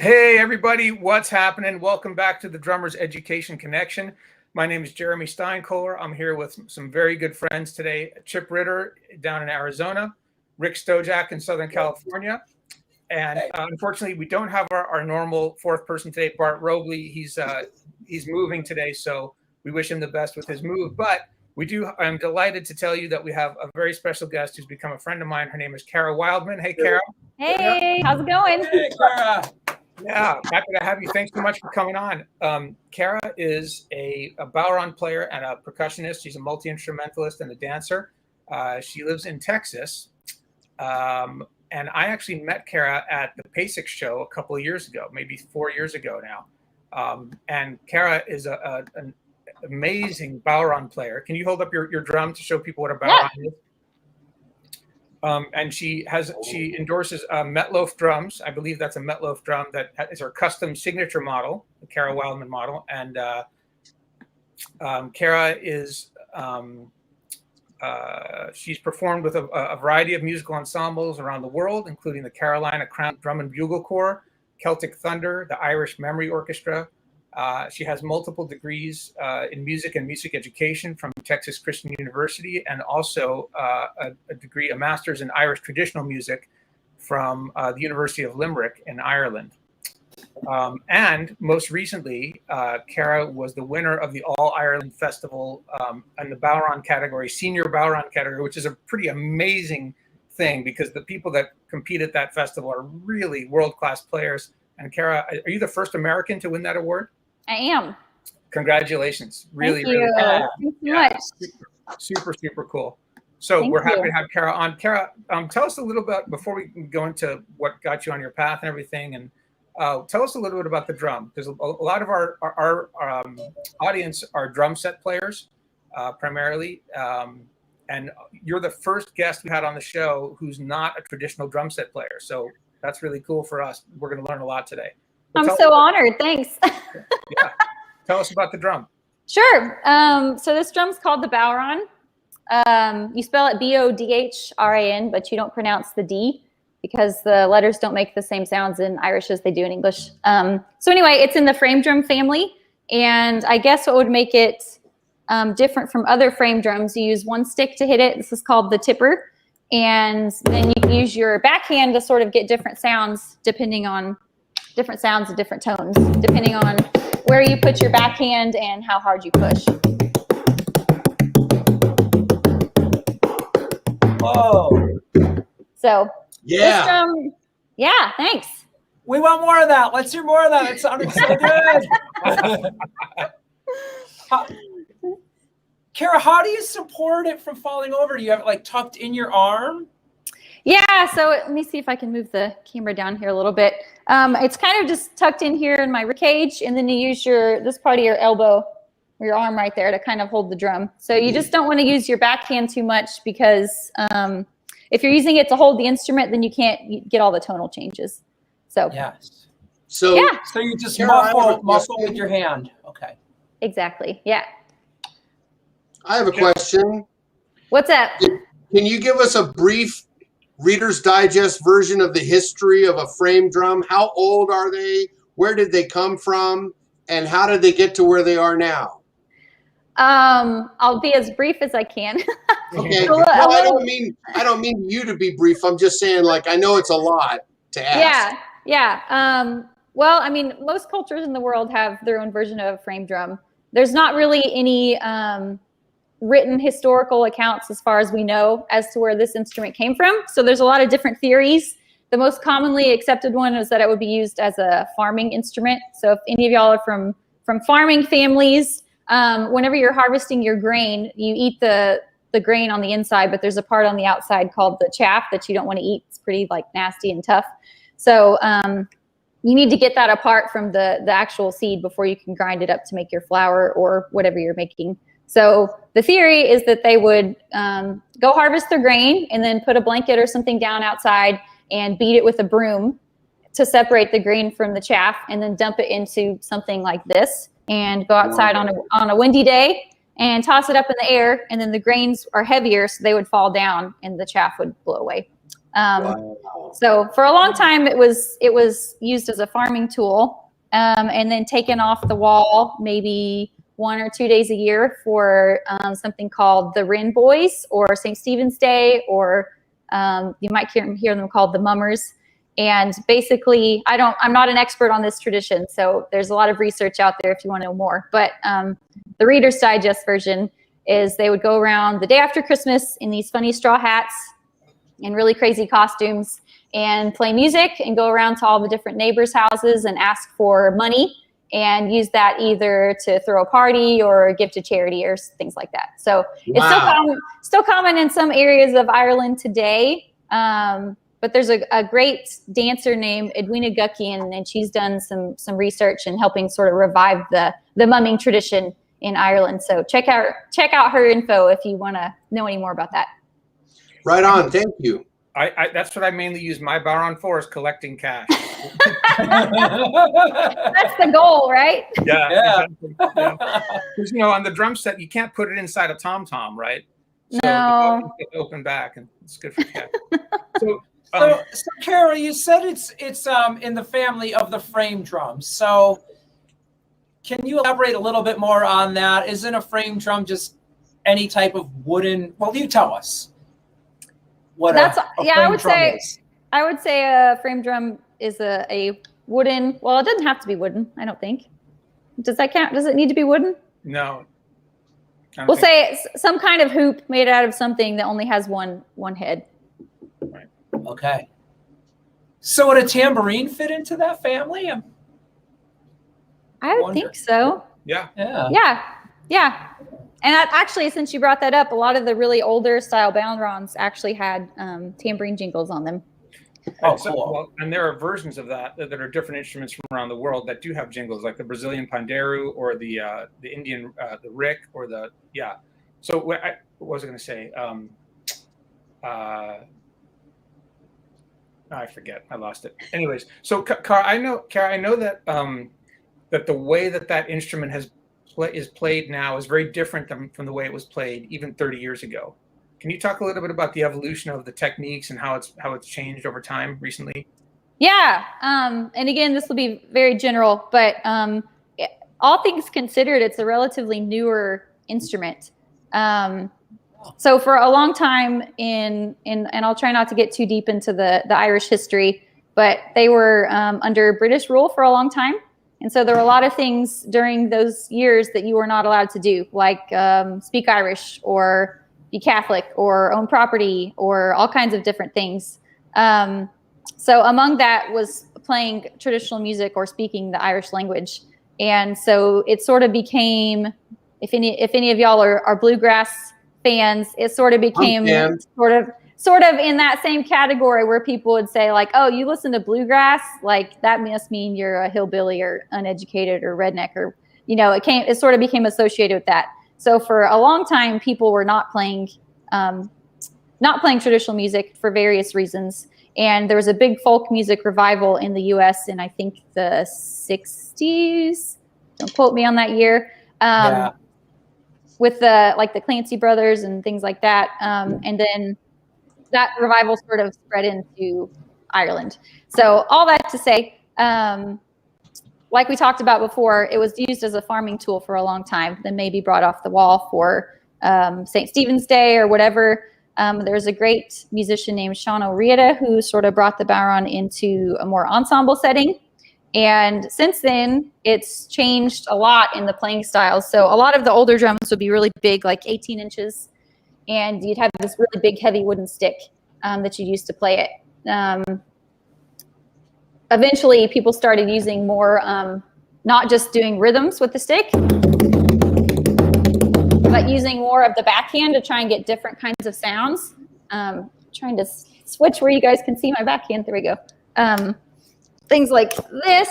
Hey everybody, what's happening? Welcome back to the Drummers Education Connection. My name is Jeremy Steinkohler. I'm here with some very good friends today. Chip Ritter down in Arizona, Rick Stojak in Southern California. And unfortunately, we don't have our normal fourth person today, Bart Robley. He's moving today, so we wish him the best with his move. But I'm delighted to tell you that we have a very special guest who's become a friend of mine. Her name is Cara Wildman. Hey, Cara. Hey, how's it going? Hey, Cara. Yeah, happy to have you. Thanks so much for coming on. Cara is a bodhrán player and a percussionist. She's a multi-instrumentalist and a dancer. She lives in Texas. And I actually met Cara at the PASIC show a couple of years ago, maybe 4 years ago now. And Cara is an amazing bodhrán player. Can you hold up your drum to show people what a bodhrán is? And she endorses Metloaf drums. I believe that's a Metloaf drum that is her custom signature model, the Cara Wildman model. And Cara is she's performed with a variety of musical ensembles around the world, including the Carolina Crown Drum and Bugle Corps, Celtic Thunder, the Irish Memory Orchestra. She has multiple degrees in music and music education from Texas Christian University, and also a master's in Irish traditional music from the University of Limerick in Ireland. And most recently, Cara was the winner of the All Ireland Festival in the bodhrán category, senior bodhrán category, which is a pretty amazing thing because the people that compete at that festival are really world-class players. And Cara, are you the first American to win that award? I am. Congratulations. Really, Thank you. Really Thanks so much. Super cool. So we're happy to have Cara on. Cara, tell us a little bit before we go into what got you on your path and everything, and tell us a little bit about the drum, because a lot of our audience are drum set players primarily, and you're the first guest we had on the show who's not a traditional drum set player. So that's really cool for us. We're going to learn a lot today. I'm so honored. Thanks. Yeah. Tell us about the drum. Sure. So this drum's called the bodhrán. You spell it bodhrán, but you don't pronounce the D because the letters don't make the same sounds in Irish as they do in English. So anyway, it's in the frame drum family. And I guess what would make it different from other frame drums, you use one stick to hit it. This is called the tipper. And then you can use your backhand to sort of get different sounds depending on different sounds and different tones, depending on where you put your backhand and how hard you push. Whoa. So, yeah. This drum, yeah, thanks. We want more of that. Let's hear more of that. It sounded so good. Cara, how do you support it from falling over? Do you have it like tucked in your arm? Yeah, so let me see if I can move the camera down here a little bit. It's kind of just tucked in here in my rib cage, and then you use this part of your elbow or your arm right there to kind of hold the drum. So you just don't want to use your backhand too much because if you're using it to hold the instrument, then you can't get all the tonal changes. So yes. So you just muscle with your hand. Okay. Exactly. Yeah. I have a question. What's up? Can you give us a brief Reader's Digest version of the history of a frame drum? How old are they? Where did they come from? And how did they get to where they are now? I'll be as brief as I can. Okay. No, I don't mean you to be brief. I'm just saying, like, I know it's a lot to ask. Yeah. Well, I mean, most cultures in the world have their own version of a frame drum. There's not really any written historical accounts as far as we know as to where this instrument came from. So there's a lot of different theories. The most commonly accepted one is that it would be used as a farming instrument. So if any of y'all are from farming families, whenever you're harvesting your grain, you eat the grain on the inside, but there's a part on the outside called the chaff that you don't want to eat. It's pretty like nasty and tough. So you need to get that apart from the actual seed before you can grind it up to make your flour or whatever you're making. So the theory is that they would go harvest their grain and then put a blanket or something down outside and beat it with a broom to separate the grain from the chaff, and then dump it into something like this and go outside on a windy day and toss it up in the air. And then the grains are heavier, so they would fall down and the chaff would blow away. So for a long time, it was used as a farming tool, and then taken off the wall maybe 1 or 2 days a year for something called the Wren Boys or St. Stephen's Day, or you might hear them called the Mummers. And basically, I'm not an expert on this tradition, so there's a lot of research out there if you want to know more. But the Reader's Digest version is they would go around the day after Christmas in these funny straw hats and really crazy costumes and play music and go around to all the different neighbors' houses and ask for money and use that either to throw a party or give to charity or things like that. So it's still common in some areas of Ireland today. But there's a great dancer named Edwina Guckian, and she's done some research and helping sort of revive the mumming tradition in Ireland. So check out her info if you want to know any more about that. Right on. Thank you. I that's what I mainly use my bodhrán for, is collecting cash. That's the goal, right? Yeah. Exactly. Yeah. 'Cause, on the drum set, you can't put it inside a tom-tom, right? So No. the get open back, and it's good for cash. So, So Cara, you said it's in the family of the frame drums. So can you elaborate a little bit more on that? Isn't a frame drum just any type of wooden? Well, you tell us what a frame drum is. I would say a frame drum is a wooden. Well, it doesn't have to be wooden, I don't think. Does that count? Does it need to be wooden? no. We'll say it's some kind of hoop made out of something that only has one head. Okay. So would a tambourine fit into that family? I would think so. Yeah. Yeah. And actually, since you brought that up, a lot of the really older style bodhráns actually had tambourine jingles on them. Oh, cool. Well, and there are versions of that are different instruments from around the world that do have jingles, like the Brazilian pandeiro or the Indian the rick or the So what was I going to say? I forget. I lost it. Anyways, so Cara, I know that that the way that instrument is played now is very different from the way it was played even 30 years ago. Can you talk a little bit about the evolution of the techniques and how it's changed over time recently? Yeah. And again, this will be very general, but all things considered, it's a relatively newer instrument. So for a long time and I'll try not to get too deep into the Irish history, but they were under British rule for a long time. And so there were a lot of things during those years that you were not allowed to do, like speak Irish or be Catholic or own property or all kinds of different things. So among that was playing traditional music or speaking the Irish language. And so it sort of became, if any of y'all are bluegrass fans, it sort of became sort of in that same category where people would say like, oh, you listen to bluegrass, like that must mean you're a hillbilly or uneducated or redneck, or it sort of became associated with that. So for a long time, people were not playing traditional music for various reasons. And there was a big folk music revival in the U.S. in, I think, the 60s. Don't quote me on that year. With the Clancy Brothers and things like that. And then that revival sort of spread into Ireland. So all that to say, like we talked about before, it was used as a farming tool for a long time, then maybe brought off the wall for St. Stephen's Day or whatever. There's a great musician named Sean O'Riordan who sort of brought the bodhrán into a more ensemble setting. And since then, it's changed a lot in the playing styles. So a lot of the older drums would be really big, like 18 inches. And you'd have this really big, heavy wooden stick that you used to play it. Eventually, people started using more, not just doing rhythms with the stick, but using more of the backhand to try and get different kinds of sounds. Trying to switch where you guys can see my backhand. There we go. Things like this.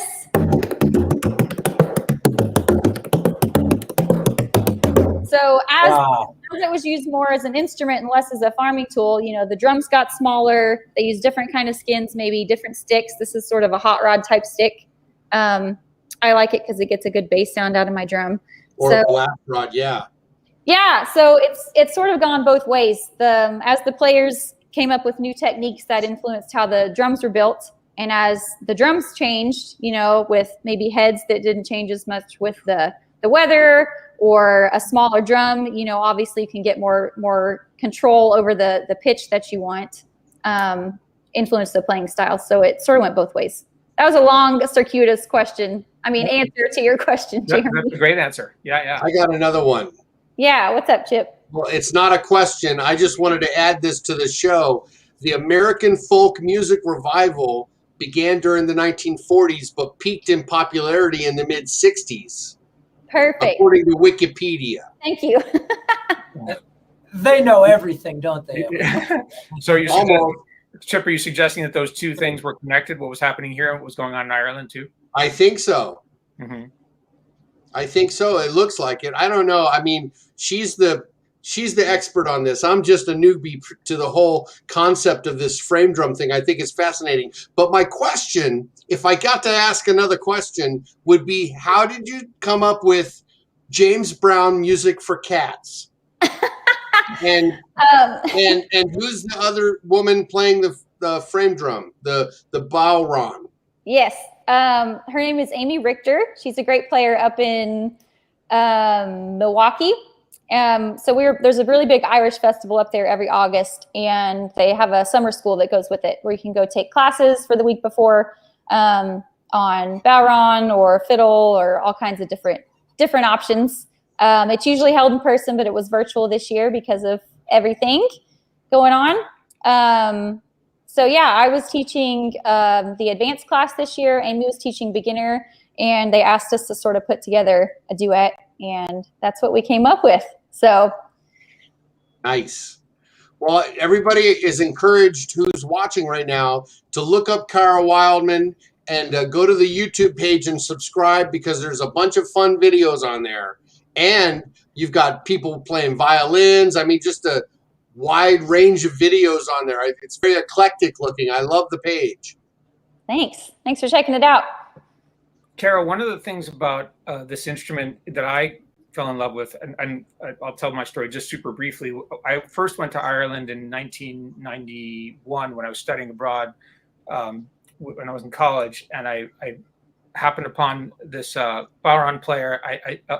So as it was used more as an instrument and less as a farming tool, the drums got smaller. They used different kind of skins, maybe different sticks. This is sort of a hot rod type stick. I like it because it gets a good bass sound out of my drum. Or a blast rod, yeah. Yeah, so it's sort of gone both ways. As the players came up with new techniques that influenced how the drums were built. And as the drums changed, you know, with maybe heads that didn't change as much with the weather, or a smaller drum, you know, obviously you can get more control over the pitch that you want, influence the playing style. So it sort of went both ways. That was a long, circuitous question. I mean, answer to your question, Jeremy. That's a great answer. Yeah. I got another one. Yeah, what's up, Chip? Well, it's not a question. I just wanted to add this to the show. The American folk music revival began during the 1940s, but peaked in popularity in the mid-60s. Perfect. According to Wikipedia. Thank you. They know everything, don't they? So you're suggesting, Chip, are you suggesting that those two things were connected? What was happening here and what was going on in Ireland too? I think so. Mm-hmm. I think so. It looks like it. I don't know. I mean, she's the expert on this. I'm just a newbie to the whole concept of this frame drum thing. I think it's fascinating. But my question, if I got to ask another question, would be, how did you come up with James Brown Music for Cats? and who's the other woman playing the frame drum, the bodhrán? Yes. Her name is Amy Richter. She's a great player up in Milwaukee. So there's a really big Irish festival up there every August, and they have a summer school that goes with it where you can go take classes for the week before on bodhrán or fiddle or all kinds of different options. It's usually held in person, but it was virtual this year because of everything going on. So yeah, I was teaching the advanced class this year. Amy was teaching beginner, and they asked us to sort of put together a duet, and that's what we came up with. So nice. Well, everybody is encouraged who's watching right now to look up Cara Wildman and go to the YouTube page and subscribe, because there's a bunch of fun videos on there. And you've got people playing violins. I mean, just a wide range of videos on there. It's very eclectic looking. I love the page. Thanks for checking it out. Cara, one of the things about this instrument that I fell in love with, and I'll tell my story just super briefly. I first went to Ireland in 1991 when I was studying abroad, when I was in college, and I happened upon this bodhrán player.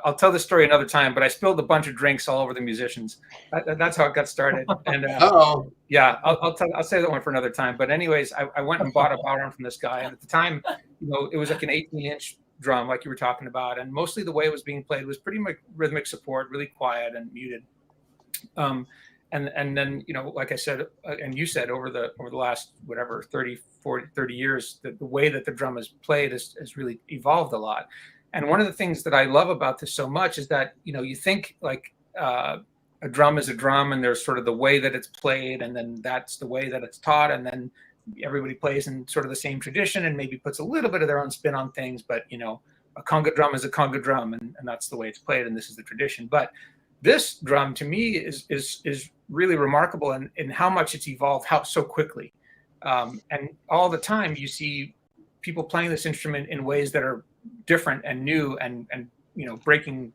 I'll tell this story another time, but I spilled a bunch of drinks all over the musicians. That's how it got started. And yeah, I'll say that one for another time. But anyways, I went and bought a bodhrán from this guy, and at the time, you know, it was like an 18-inch drum, like you were talking about, and mostly the way it was being played was pretty much rhythmic support, really quiet and muted. And then, you know, like I said, and you said, over the last, whatever, 30 years, the way that the drum is played has really evolved a lot. And one of the things that I love about this so much is that, you know, you think like a drum is a drum, and there's sort of the way that it's played, and then that's the way that it's taught, and then everybody plays in sort of the same tradition and maybe puts a little bit of their own spin on things. But, you know, a conga drum is a conga drum, and that's the way it's played, and this is the tradition. But this drum, to me, is really remarkable in how much it's evolved, so quickly. And all the time you see people playing this instrument in ways that are different and new, and you know, breaking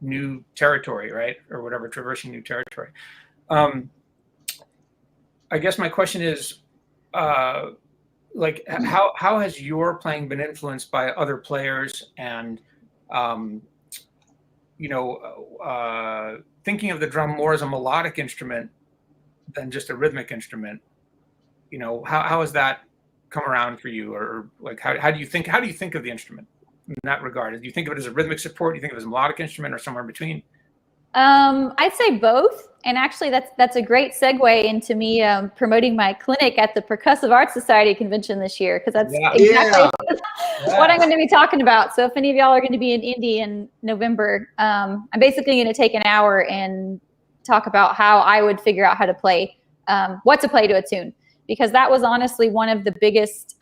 new territory, right? Or whatever, traversing new territory. I guess my question is, like, how has your playing been influenced by other players, and you know, thinking of the drum more as a melodic instrument than just a rhythmic instrument? You know, how has that come around for you, or like how do you think of the instrument in that regard? Do you think of it as a rhythmic support? Do you think of it as a melodic instrument, or somewhere in between? I'd say both. And actually, that's a great segue into me promoting my clinic at the Percussive Arts Society convention this year, because that's exactly what I'm going to be talking about. So if any of y'all are going to be in Indy in November, I'm basically going to take an hour and talk about how I would figure out how to play, what to play to a tune, because that was honestly one of the biggest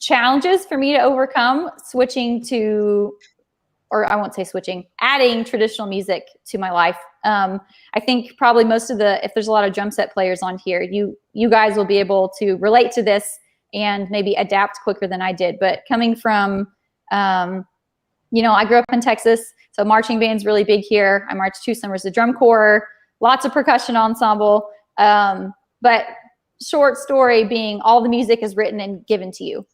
challenges for me to overcome, switching to, or I won't say switching, adding traditional music to my life. I think probably most of if there's a lot of drum set players on here, you guys will be able to relate to this and maybe adapt quicker than I did. But coming from, you know, I grew up in Texas, so marching band's really big here. I marched 2 summers of drum corps, lots of percussion ensemble. but short story being all the music is written and given to you.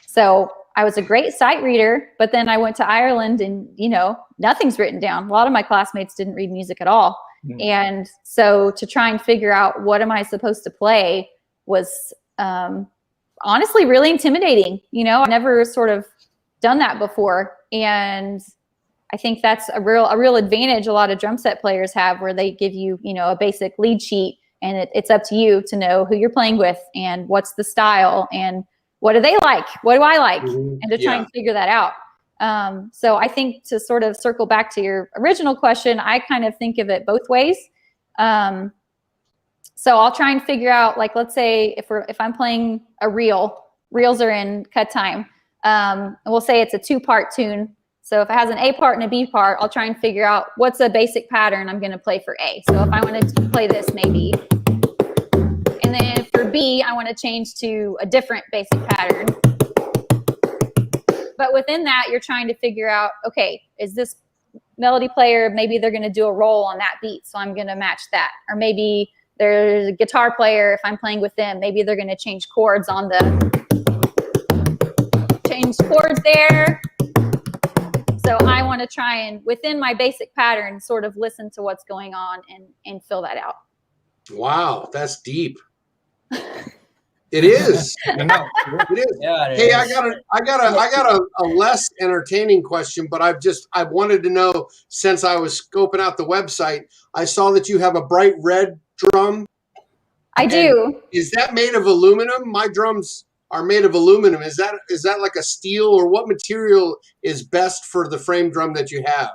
So I was a great sight reader, but then I went to Ireland and, you know, nothing's written down. A lot of my classmates didn't read music at all. Mm. And so to try and figure out what am I supposed to play was honestly really intimidating. You know, I've never sort of done that before. And I think that's a real advantage a lot of drum set players have, where they give you, you know, a basic lead sheet, and it's up to you to know who you're playing with and what's the style and what do they like, what do I like, and to try and figure that out. So I think, to sort of circle back to your original question, I kind of think of it both ways. So I'll try and figure out, like, let's say if I'm playing a reel, reels are in cut time. And we'll say it's a 2-part tune. So if it has an A part and a B part, I'll try and figure out what's a basic pattern I'm going to play for A. So if I want to play this, maybe. And then for B, I want to change to a different basic pattern. But within that, you're trying to figure out, okay, is this melody player, maybe they're going to do a roll on that beat, so I'm going to match that. Or maybe there's a guitar player, if I'm playing with them, maybe they're going to change chords on change chords there. So I want to try and, within my basic pattern, sort of listen to what's going on and fill that out. Wow, that's deep. It is. It is. Yeah, it hey, is. I got a less entertaining question, but I wanted to know, since I was scoping out the website, I saw that you have a bright red drum. I do. Is that made of aluminum? My drums are made of aluminum. Is that like a steel, or what material is best for the frame drum that you have?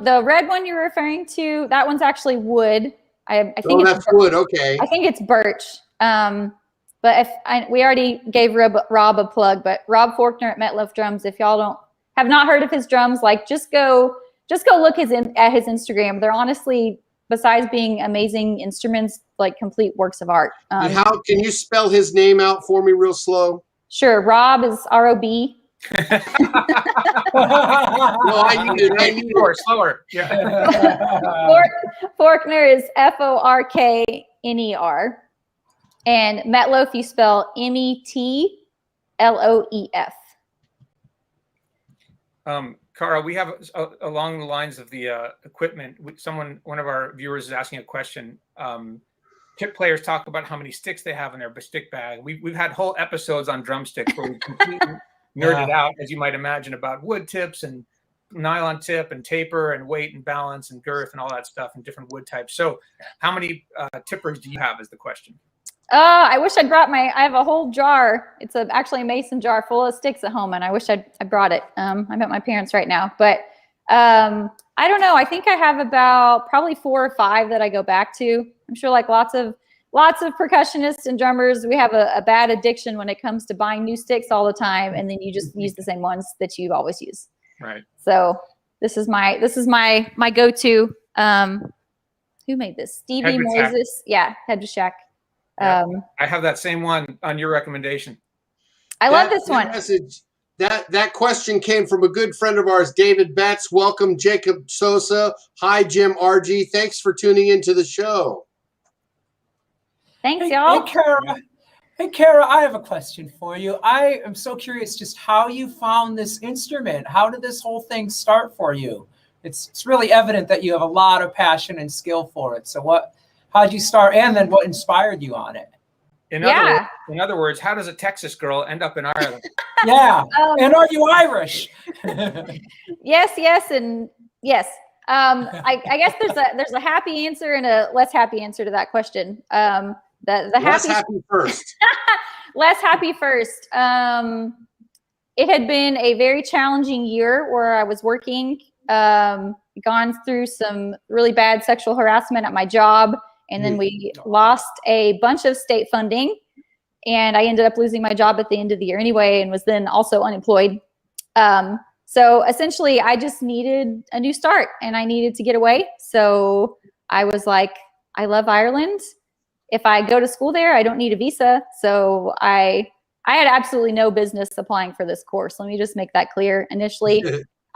The red one you're referring to, that one's actually wood. I think that's wood. Okay. I think it's birch. But we already gave Rob a plug, but Rob Faulkner at Metlove Drums, if y'all have not heard of his drums, like, just go look at his Instagram. They're honestly, besides being amazing instruments, like complete works of art. And how can you spell his name out for me real slow? Sure. Rob is R-O-B. No, I need it. Slower. Yeah. Faulkner is F-O-R-K-N-E-R. And Metlove, you spell M-E-T-L-O-E-F. Cara, we have along the lines of the equipment. One of our viewers is asking a question. Tip players talk about how many sticks they have in their stick bag. We've had whole episodes on drumsticks where we completely nerded out, as you might imagine, about wood tips and nylon tip and taper and weight and balance and girth and all that stuff and different wood types. So, how many tippers do you have? Is the question. I wish I'd brought I have a whole jar. It's actually a mason jar full of sticks at home, and I wish I brought it. I'm at my parents' right now, but I don't know. I think I have about probably 4 or 5 that I go back to. I'm sure, like lots of percussionists and drummers, we have a bad addiction when it comes to buying new sticks all the time, and then you just use the same ones that you always use. Right. So this is my go-to. Who made this? Stevie Moses. Yeah, Head to Shack. Yeah, I have that same one on your recommendation. I love this one. That question came from a good friend of ours, David Betts. Welcome, Jacob Sosa. Hi, Jim RG. Thanks for tuning into the show. Thanks, y'all. Hey, Cara, I have a question for you. I am so curious just how you found this instrument. How did this whole thing start for you? It's really evident that you have a lot of passion and skill for it. So how'd you start, and then what inspired you on it? In other words, how does a Texas girl end up in Ireland? Yeah. And are you Irish? Yes, and yes. I guess there's a happy answer and a less happy answer to that question. The less happy first. Less happy first. It had been a very challenging year where I was working, gone through some really bad sexual harassment at my job. And then we lost a bunch of state funding, and I ended up losing my job at the end of the year anyway, and was then also unemployed. So essentially I just needed a new start, and I needed to get away. So I was like, I love Ireland. If I go to school there, I don't need a visa. So I had absolutely no business applying for this course. Let me just make that clear. Initially,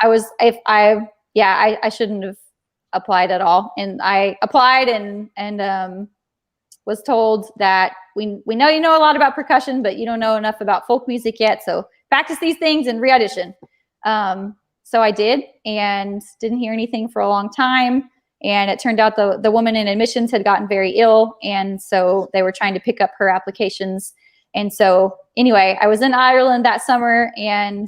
I shouldn't have applied at all. And I applied and was told that we know you know a lot about percussion, but you don't know enough about folk music yet. So practice these things and re-audition. So I did, and didn't hear anything for a long time. And it turned out the woman in admissions had gotten very ill. And so they were trying to pick up her applications. And so anyway, I was in Ireland that summer and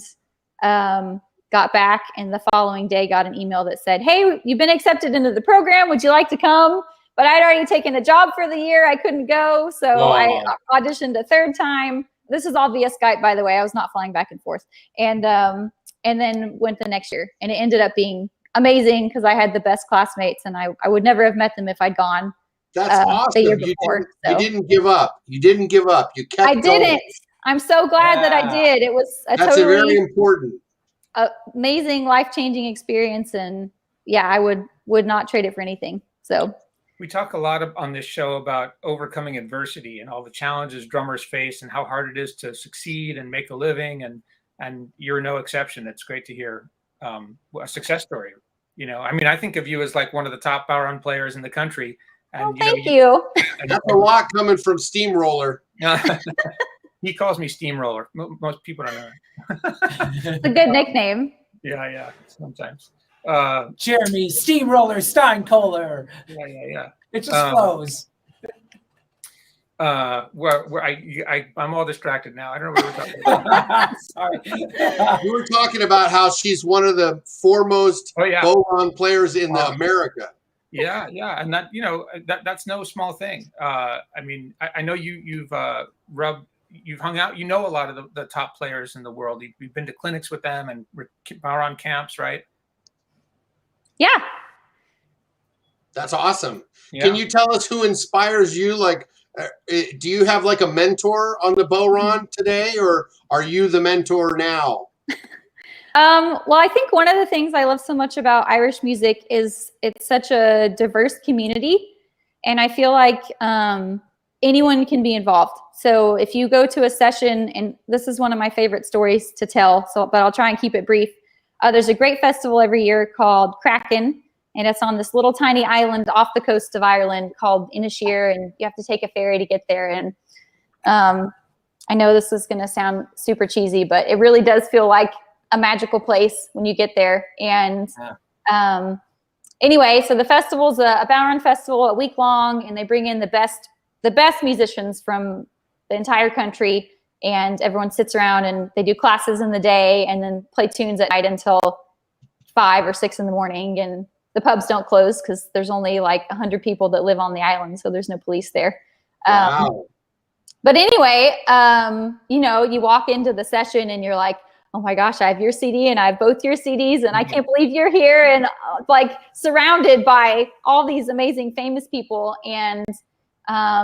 got back, and the following day got an email that said, hey, you've been accepted into the program. Would you like to come? But I'd already taken a job for the year. I couldn't go. So I auditioned a third time. This is all via Skype, by the way. I was not flying back and forth. And then went the next year. And it ended up being amazing because I had the best classmates, and I would never have met them if I'd gone. That's awesome. The year before, you didn't give up. You didn't give up. You kept I didn't. going. I'm so glad that I did. It was That's very important. Amazing, life-changing experience. And yeah, I would not trade it for anything. So we talk a lot on this show about overcoming adversity and all the challenges drummers face and how hard it is to succeed and make a living. And you're no exception. It's great to hear a success story. You know, I mean, I think of you as like one of the top bodhrán players in the country. And thank you. That's a lot coming from Steamroller. He calls me Steamroller. Most people don't know that. It's a good nickname. Yeah, sometimes. Jeremy Steamroller Steinkohler. Yeah. It just flows. I'm all distracted now. I don't know what we're talking about. Sorry. We were talking about how she's one of the foremost bodhrán players in America. Yeah, and that that's no small thing. I mean, I know you've hung out. You know a lot of the top players in the world. You've been to clinics with them and bodhrán camps, right? Yeah. That's awesome. Yeah. Can you tell us who inspires you? Like, do you have like a mentor on the bodhrán today, or are you the mentor now? Well, I think one of the things I love so much about Irish music is it's such a diverse community, and I feel like anyone can be involved. So if you go to a session, and this is one of my favorite stories to tell, but I'll try and keep it brief. There's a great festival every year called Kraken, and it's on this little tiny island off the coast of Ireland called Inisheer, and you have to take a ferry to get there. And I know this is going to sound super cheesy, but it really does feel like a magical place when you get there. And anyway, so the festival's a bodhrán festival, a week long, and they bring in the best musicians from the entire country, and everyone sits around and they do classes in the day and then play tunes at night until 5 or 6 in the morning. And the pubs don't close because there's only like 100 people that live on the island, so there's no police there. Wow. But anyway, you walk into the session and you're like, oh my gosh, I have your CD and I have both your CDs, and I can't believe you're here, and like surrounded by all these amazing famous people. And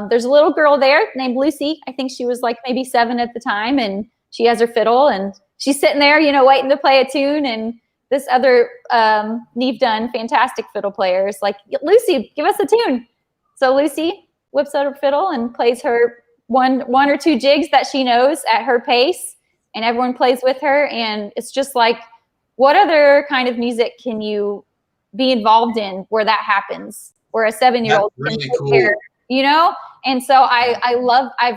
there's a little girl there named Lucy. I think she was like maybe 7 at the time, and she has her fiddle and she's sitting there, waiting to play a tune. And this other Neve Dunn, fantastic fiddle player, is like, Lucy, give us a tune. So Lucy whips out her fiddle and plays her one or two jigs that she knows at her pace, and everyone plays with her. And it's just like, what other kind of music can you be involved in where that happens, where a 7-year-old really can cool. there, And so I've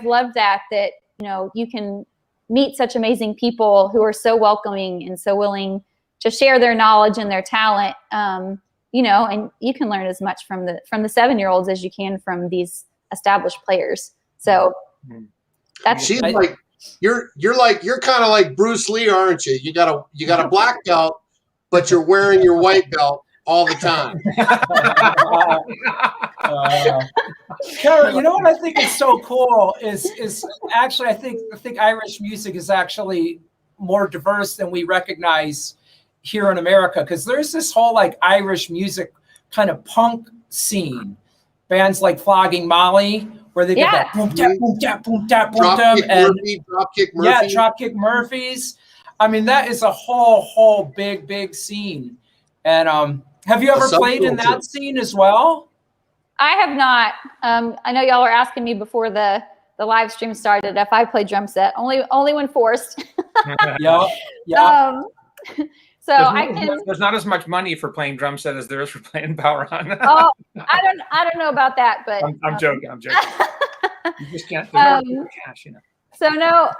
loved that you can meet such amazing people who are so welcoming and so willing to share their knowledge and their talent, and you can learn as much from the 7-year-olds as you can from these established players. So that's She's like, you're kind of like Bruce Lee, aren't you? You got a black belt, but you're wearing your white belt all the time. Cara, you know what I think is so cool is actually I think Irish music is actually more diverse than we recognize here in America, because there's this whole like Irish music kind of punk scene, bands like Flogging Molly, where they get that boom tap boom tap boom tap boom tap, and Dropkick Murphy. Yeah, Dropkick Murphys. I mean, that is a whole big scene. And have you ever played in that scene as well? I have not. I know y'all were asking me before the live stream started if I play drum set. Only when forced. Yeah. So there's not as much money for playing drum set as there is for playing bodhrán. Oh, I don't know about that, but I'm joking. You just can't. There's no cash, you know. So no,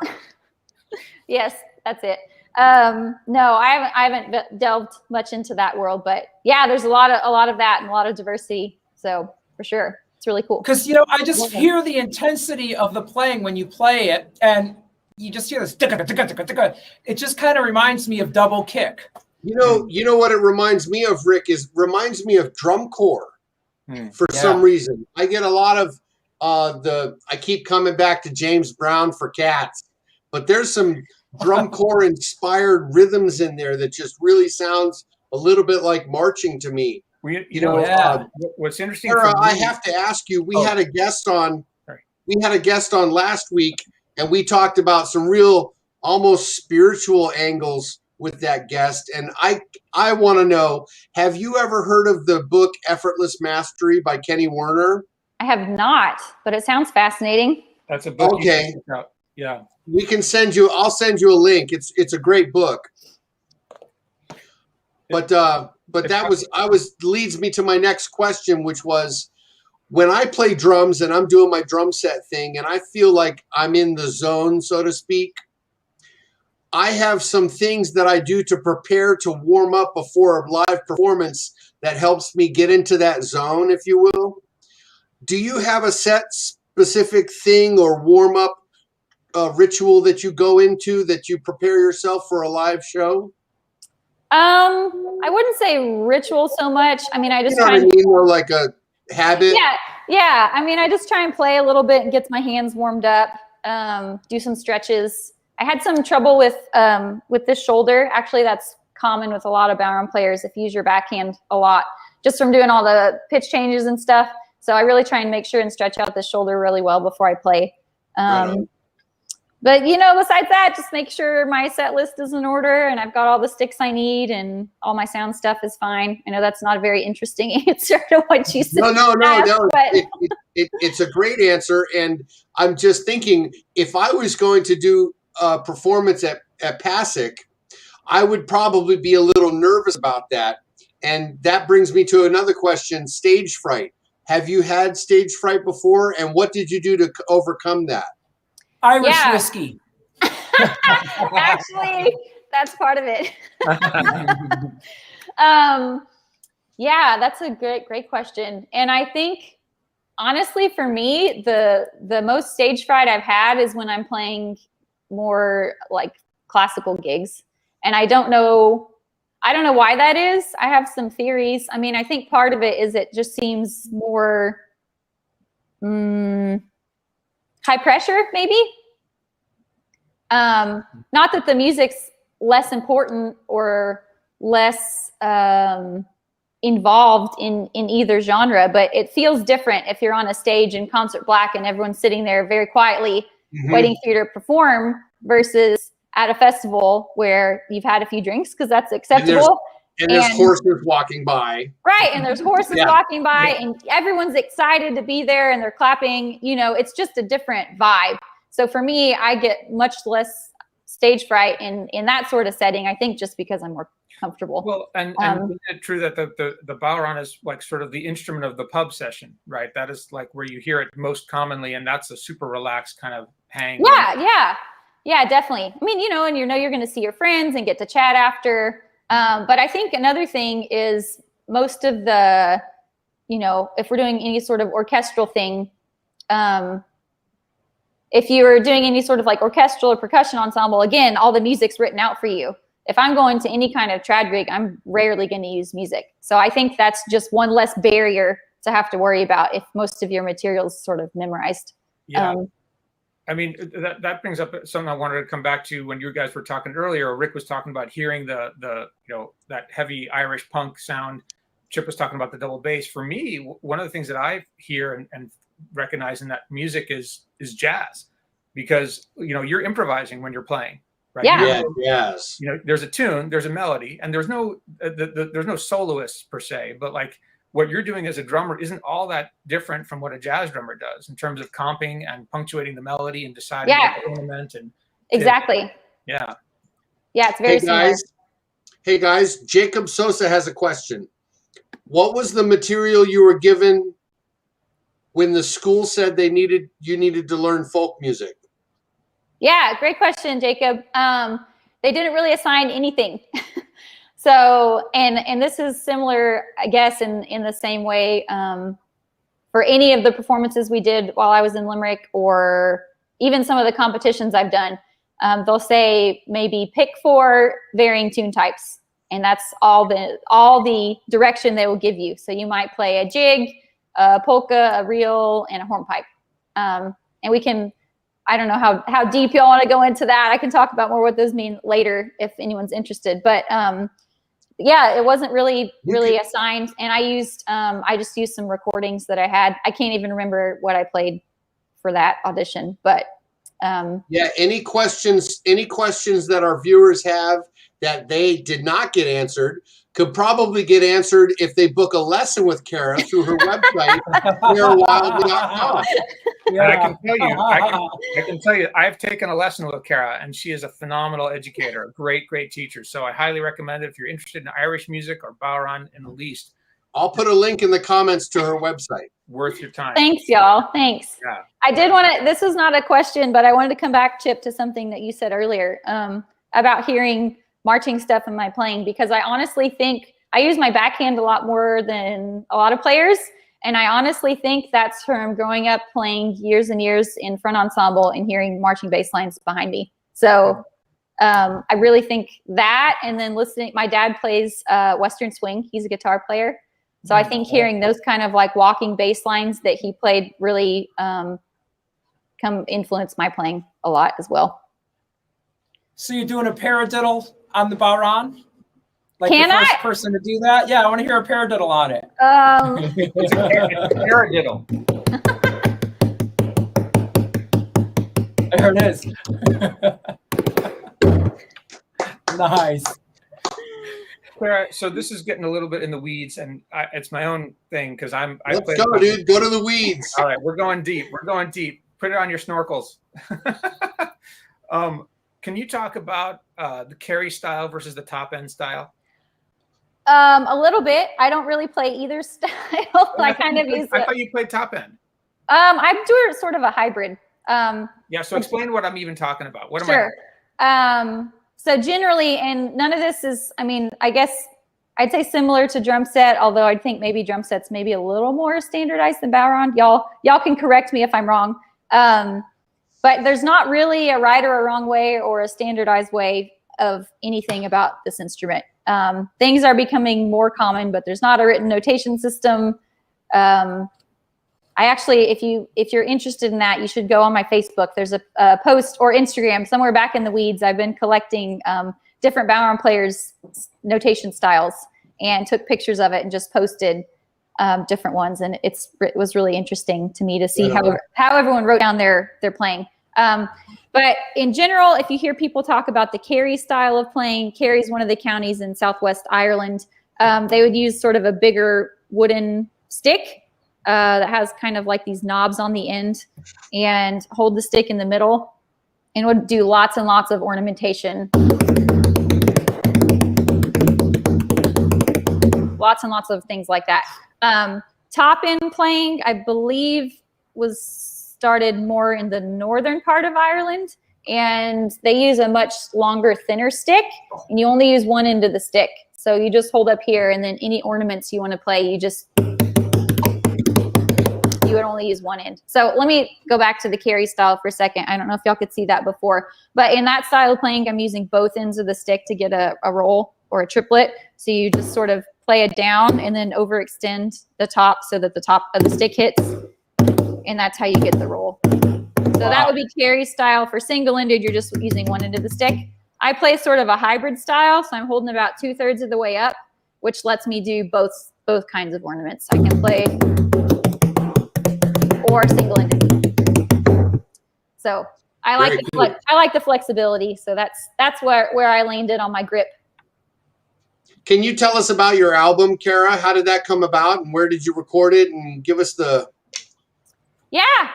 yes, that's it. No, I haven't delved much into that world, but yeah, there's a lot of that and a lot of diversity. So for sure, it's really cool. Because I just hear the intensity of the playing when you play it, and you just hear this. It just kind of reminds me of double kick. You know what it reminds me of, Rick, reminds me of drum corps for some reason. I get a lot of I keep coming back to James Brown for Cats, but there's some drum corps inspired rhythms in there that just really sounds a little bit like marching to me. What's interesting, Cara, I have to ask you, we had a guest on last week, and we talked about some real almost spiritual angles with that guest. And I want to know, have you ever heard of the book Effortless Mastery by Kenny Werner? I have not, but it sounds fascinating. That's a book. Okay. Yeah. I'll send you a link. It's a great book. But that leads me to my next question, which was, when I play drums and I'm doing my drum set thing and I feel like I'm in the zone, so to speak, I have some things that I do to prepare to warm up before a live performance that helps me get into that zone, if you will. Do you have a set specific thing or warm up ritual that you go into that you prepare yourself for a live show? I wouldn't say ritual so much. I mean, I just or like a habit. Yeah. I mean, I just try and play a little bit and get my hands warmed up. Do some stretches. I had some trouble with this shoulder. Actually, that's common with a lot of bodhrán players. If you use your backhand a lot, just from doing all the pitch changes and stuff. So I really try and make sure and stretch out the shoulder really well before I play. But besides that, just make sure my set list is in order and I've got all the sticks I need and all my sound stuff is fine. I know that's not a very interesting answer to what you said. No. It's a great answer. And I'm just thinking, if I was going to do a performance at PASIC, I would probably be a little nervous about that. And that brings me to another question, stage fright. Have you had stage fright before? And what did you do to overcome that? Irish whiskey. Actually, that's part of it. That's a great question. And I think, honestly, for me, the most stage fright I've had is when I'm playing more like classical gigs. And I don't know why that is. I have some theories. I mean, I think part of it is it just seems more high pressure, maybe. Not that the music's less important or less involved in either genre, but it feels different if you're on a stage in concert black and everyone's sitting there very quietly waiting for you to perform versus at a festival where you've had a few drinks because that's acceptable. And there's horses walking by. Right. And there's horses walking by and everyone's excited to be there and they're clapping. It's just a different vibe. So for me, I get much less stage fright in that sort of setting, I think, just because I'm more comfortable. Well, and isn't it true that the bodhrán is like sort of the instrument of the pub session, right? That is like where you hear it most commonly, and that's a super relaxed kind of hang. Yeah, definitely. I mean, and you're going to see your friends and get to chat after. But I think another thing is most of the, if we're doing any sort of orchestral thing, if you're doing any sort of like orchestral or percussion ensemble, again, all the music's written out for you. If I'm going to any kind of trad gig, I'm rarely going to use music. So I think that's just one less barrier to have to worry about if most of your material is sort of memorized. Yeah. I mean, that brings up something I wanted to come back to when you guys were talking earlier. Rick was talking about hearing the that heavy Irish punk sound. Chip was talking about the double bass. For me, one of the things that I hear and recognize in that music is jazz, because you're improvising when you're playing, right? Yes. There's a tune, there's a melody, and there's no soloists per se, but like what you're doing as a drummer isn't all that different from what a jazz drummer does in terms of comping and punctuating the melody and deciding the ornament and exactly. Yeah, it's very similar. Guys, Hey guys, Jacob Sosa has a question. What was the material you were given when the school said you needed to learn folk music? Yeah, great question, Jacob. They didn't really assign anything. So, and this is similar, I guess, in the same way for any of the performances we did while I was in Limerick, or even some of the competitions I've done. They'll say maybe pick 4 varying tune types, and that's all the direction they will give you. So you might play a jig, a polka, a reel, and a hornpipe. And we can, I don't know how deep y'all want to go into that. I can talk about more what those mean later if anyone's interested. But yeah, it wasn't really assigned. And I just used some recordings that I had. I can't even remember what I played for that audition, but yeah, any questions that our viewers have that they did not get answered could probably get answered if they book a lesson with Cara through her website, carawildman.com. Yeah. And I can tell you, I've taken a lesson with Cara, and she is a phenomenal educator, a great teacher. So I highly recommend it if you're interested in Irish music or bodhrán in the least. I'll put a link in the comments to her website. Worth your time. Thanks, y'all. Thanks. Yeah. I did want to, this is not a question, but I wanted to come back, Chip, to something that you said earlier about hearing marching stuff in my playing, because I honestly think I use my backhand a lot more than a lot of players. And I honestly think that's from growing up playing years and years in front ensemble and hearing marching bass lines behind me. So I really think that, and then listening, my dad plays Western swing. He's a guitar player. So I think hearing those kind of like walking bass lines that he played really influence my playing a lot as well. So you're doing a paradiddle on the bodhrán? Like Can the first I? person to do that? Yeah, I want to hear a paradiddle on it. It's a paradiddle. There it is. Nice. Cara, so this is getting a little bit in the weeds, and it's my own thing because Let's go, dude. Go to the weeds. All right, we're going deep. We're going deep. Put it on your snorkels. Can you talk about the carry style versus the top end style? A little bit. I don't really play either style. I kind of use. I thought you played top end. I'm doing sort of a hybrid. Yeah. So explain what I'm even talking about. What am Sure. So generally, and none of this is, I mean, I guess I'd say similar to drum set, although I think maybe drum sets maybe a little more standardized than bodhrán. Y'all can correct me if I'm wrong. But there's not really a right or a wrong way or a standardized way of anything about this instrument. Things are becoming more common, but there's not a written notation system. I actually, if you're interested in that, you should go on my Facebook. There's a post, or Instagram, somewhere back in the weeds. I've been collecting different bodhrán players' notation styles and took pictures of it and just posted different ones. And it was really interesting to me to see how everyone wrote down their playing. But in general, if you hear people talk about the Kerry style of playing, Kerry's one of the counties in Southwest Ireland. They would use sort of a bigger wooden stick that has kind of like these knobs on the end, and hold the stick in the middle, and would do lots and lots of ornamentation. Lots and lots of things like that. Top end playing, I believe, was started more in the northern part of Ireland, and they use a much longer, thinner stick, and you only use one end of the stick. So you just hold up here, and then any ornaments you want to play, you would only use one end. So let me go back to the Kerry style for a second. I don't know if y'all could see that before, but in that style of playing, I'm using both ends of the stick to get a roll or a triplet. So you just sort of play it down and then overextend the top so that the top of the stick hits, and that's how you get the roll. So that would be Kerry style. For single-ended, you're just using one end of the stick. I play sort of a hybrid style, so I'm holding about 2/3 of the way up, which lets me do both kinds of ornaments. I can play or single-ended. So I like the flexibility. So that's where I landed on my grip. Can you tell us about your album, Cara? How did that come about, and where did you record it? And give us the. Yeah,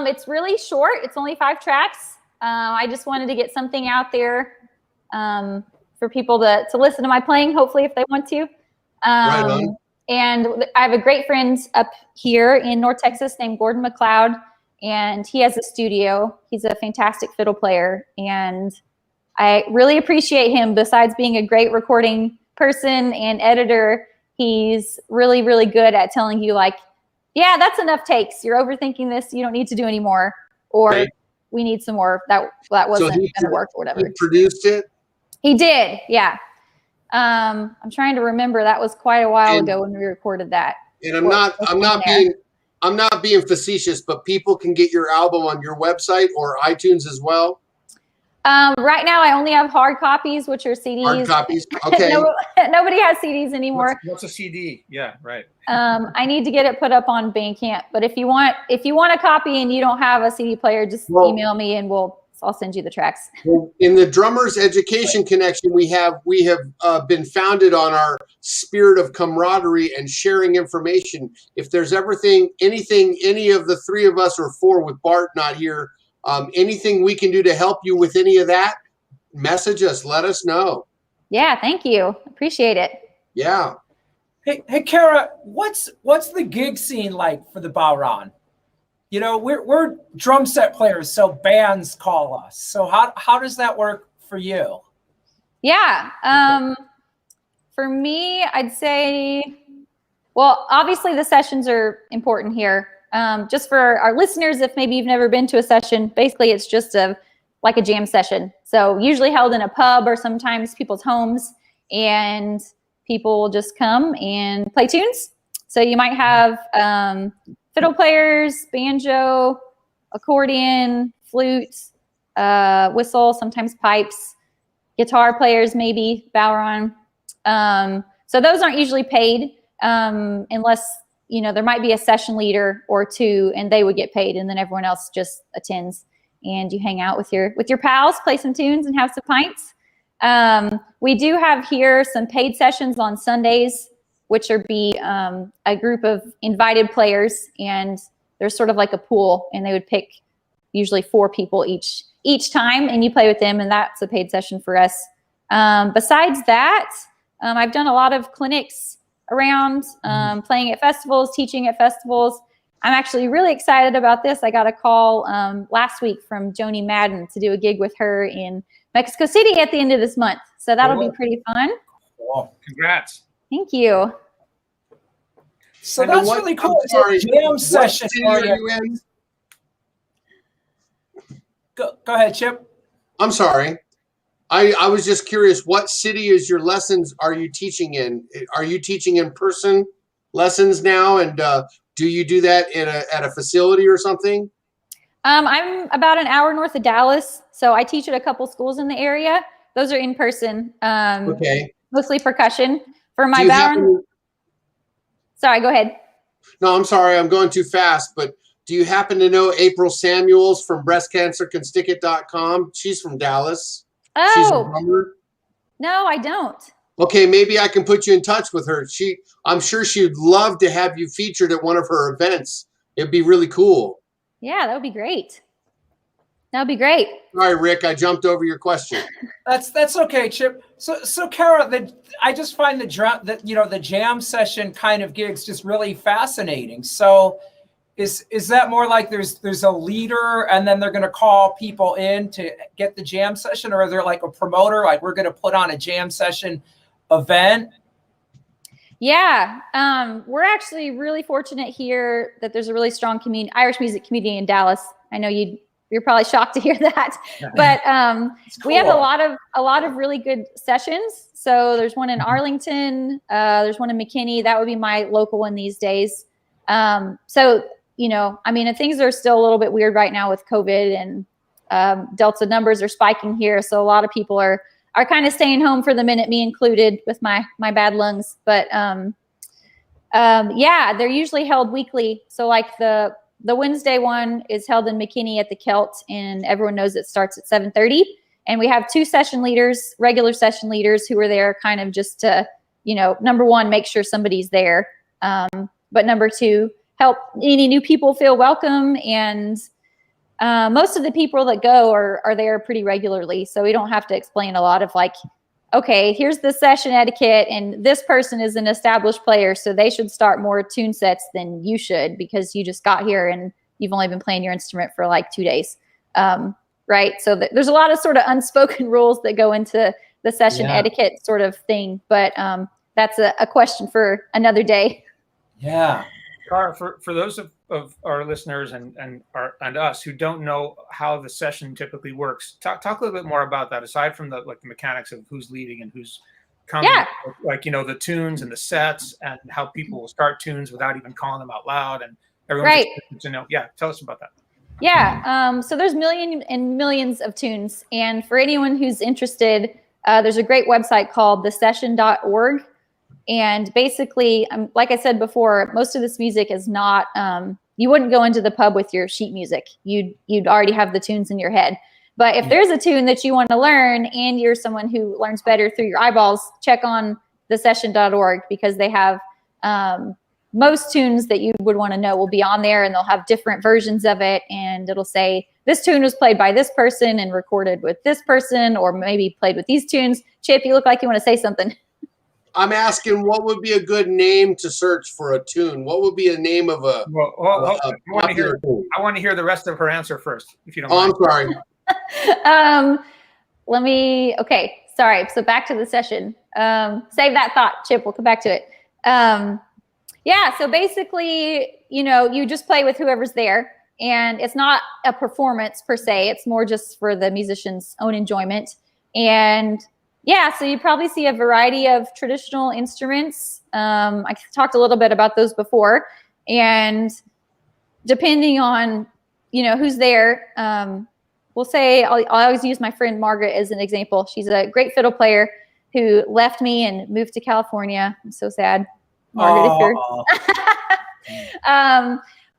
it's really short. It's only 5 tracks. I just wanted to get something out there for people to listen to my playing, hopefully, if they want to. Right on. And I have a great friend up here in North Texas named Gordon McLeod, and he has a studio. He's a fantastic fiddle player, and I really appreciate him. Besides being a great recording person and editor, he's really, really good at telling you, like, yeah, that's enough takes. You're overthinking this. You don't need to do any more. Or Right. we need some more. That wasn't going to work or whatever. He produced it? He did, yeah. I'm trying to remember. That was quite a while ago when we recorded that. And I'm not being facetious, but people can get your album on your website or iTunes as well. Right now, I only have hard copies, which are CDs. Hard copies. Okay. Nobody has CDs anymore. What's a CD? Yeah, right. I need to get it put up on Bandcamp. But if you want a copy and you don't have a CD player, just email me and I'll send you the tracks. Well, in the Drummers Education Connection, we have been founded on our spirit of camaraderie and sharing information. If there's anything, any of the three of us or four with Bart not here, anything we can do to help you with any of that, message us. Let us know. Yeah, thank you. Appreciate it. Yeah. Hey, Cara, what's the gig scene like for the bodhrán? You know, we're drum set players, so bands call us. So how does that work for you? Yeah. For me, I'd say, well, obviously the sessions are important here. Just for our listeners, if maybe you've never been to a session, basically it's just like a jam session. So usually held in a pub or sometimes people's homes, and people will just come and play tunes. So you might have fiddle players, banjo, accordion, flute, whistle, sometimes pipes, guitar players, maybe bodhrán. So those aren't usually paid unless, you know, there might be a session leader or two and they would get paid, and then everyone else just attends and you hang out with your pals, play some tunes and have some pints. We do have here some paid sessions on Sundays, which are a group of invited players, and there's sort of like a pool, and they would pick usually 4 people each time, and you play with them, and that's a paid session for us. Besides that, I've done a lot of clinics around, playing at festivals, teaching at festivals. I'm actually really excited about this. I got a call last week from Joni Madden to do a gig with her in Mexico City at the end of this month. So that'll be pretty fun. Cool. Congrats. Thank you. So that's really cool. It's a jam session. Go ahead, Chip. I'm sorry. I was just curious, what city is your lessons are you teaching in? Are you teaching in person lessons now? And do you do that at a facility or something? I'm about an hour north of Dallas, so I teach at a couple schools in the area. Those are in person. Okay. Mostly percussion. For my bodhrán. Sorry, go ahead. No, I'm sorry. I'm going too fast, but do you happen to know April Samuels from breastcancercanstickit.com? She's from Dallas. Oh. She's a drummer. No, I don't. Okay, maybe I can put you in touch with her. I'm sure she'd love to have you featured at one of her events. It'd be really cool. Yeah, that would be great. That would be great. Sorry, Rick, I jumped over your question. That's okay, Chip. So Cara, I just find the jam session kind of gigs just really fascinating. So is that more like there's a leader and then they're going to call people in to get the jam session, or is there like a promoter, like we're going to put on a jam session event? Yeah, we're actually really fortunate here that there's a really strong Irish music community in Dallas. I know you're probably shocked to hear that, but cool. We have a lot of really good sessions. So there's one in Arlington, there's one in McKinney. That would be my local one these days. So, you know, I mean, things are still a little bit weird right now with COVID, and Delta numbers are spiking here. So a lot of people are kind of staying home for the minute, me included, with my bad lungs. But yeah, they're usually held weekly. So like the Wednesday one is held in McKinney at the Celt, and everyone knows it starts at 7:30. And we have 2 session leaders, regular session leaders, who are there kind of just to, you know, number 1, make sure somebody's there. But number 2, help any new people feel welcome. And most of the people that go are there pretty regularly. So we don't have to explain a lot of like, okay, here's the session etiquette, and this person is an established player, so they should start more tune sets than you should because you just got here and you've only been playing your instrument for like 2 days. Right? So there's a lot of sort of unspoken rules that go into the session etiquette sort of thing, but that's a question for another day. Yeah. Cara, for those of our listeners and us who don't know how the session typically works, talk a little bit more about that. Aside from the mechanics of who's leading and who's coming, the tunes and the sets and how people will start tunes without even calling them out loud, and everyone gets to know. Yeah, tell us about that. Yeah, so there's millions and millions of tunes, and for anyone who's interested, there's a great website called thesession.org. And basically, like I said before, most of this music is not, you wouldn't go into the pub with your sheet music. You'd already have the tunes in your head. But if there's a tune that you want to learn and you're someone who learns better through your eyeballs, check on thesession.org because they have most tunes that you would want to know will be on there, and they'll have different versions of it. And it'll say, this tune was played by this person and recorded with this person, or maybe played with these tunes. Chip, you look like you want to say something. I'm asking what would be a good name to search for a tune? What would be a name of a popular tune? I want to hear the rest of her answer first, if you don't mind. I'm sorry. Okay, sorry. So back to the session. Save that thought, Chip. We'll come back to it. So basically, you just play with whoever's there, and it's not a performance per se. It's more just for the musician's own enjoyment. And so you probably see a variety of traditional instruments. I talked a little bit about those before, and depending on, who's there, we'll say, I'll always use my friend Margaret as an example. She's a great fiddle player who left me and moved to California. I'm so sad. Margaret,